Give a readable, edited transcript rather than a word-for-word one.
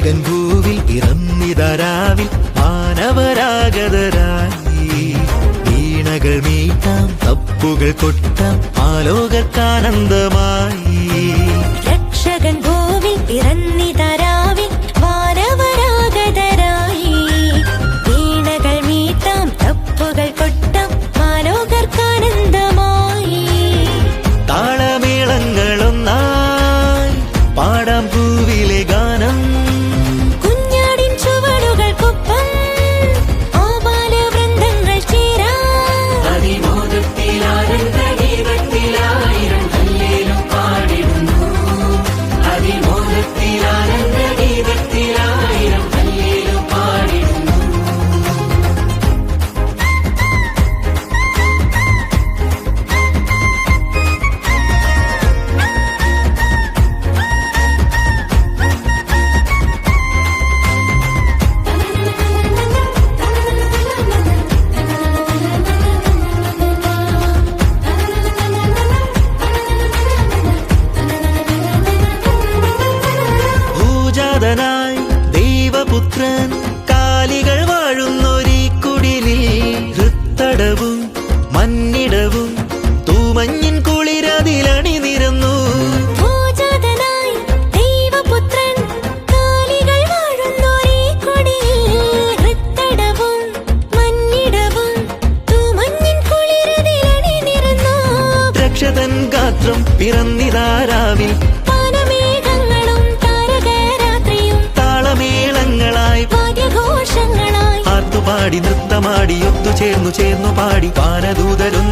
രക്ഷകൻ ഭൂവിൽ പിറന്നിതരാവിൽ മാനവരാഗതരായി വീണകൾ മീട്ടാം തപ്പുകൾ കൊട്ടാം ആലോകർക്കാനന്ദമായി രക്ഷകൻ ഭൂവിൽ പിറന്നിതരാവിൽ മാനവരാഗതരായി വീണകൾ മീട്ടാം തപ്പുകൾ കൊട്ടാം ആലോകർക്കാനന്ദമായി താളമേളങ്ങളൊന്നായി പാടാം പൂവിലെ ഗാനം കുഞ്ഞാടിൻ ചുവടുകൾക്കൊപ്പം ആബാലവൃന്ദങ്ങൾ ചേരാം അതിമോദത്തിലാനന്ദഗീതത്തിലായിരം ഹല്ലേലൂയ പാടിടുന്നു അതിമോദത്തിലാനന്ദഗീതത്തിലായിരം ഹല്ലേലൂയ പാടിടുന്നു ഭൂജാതനായി ദൈവപുത്രൻ കാലികൾ വാഴുന്നൊരീ കുടിലിൽ ഹൃത്തടവും മന്നിടവും തൂമഞ്ഞിൻ കുളിരതിലണിനിരന്നു ഭൂജാതനായി ദൈവപുത്രൻ കാലികൾ വാഴുന്നോരീ കുടിലിൽ ഹൃത്തടവും മന്നിടവും തൂമഞ്ഞിൻ കുളിരതിലണിനിരന്നു രക്ഷതൻ ഗാത്രം പിറന്നിതാരാവിൽ വാനമേഘങ്ങളും താരകരാത്രിയും താളമേളങ്ങളായി വാദ്യഘോഷങ്ങളായി ആർത്തുപാടി നൃത്തമാടി ഒത്തുചേർന്നു പാടി വാനദൂതരും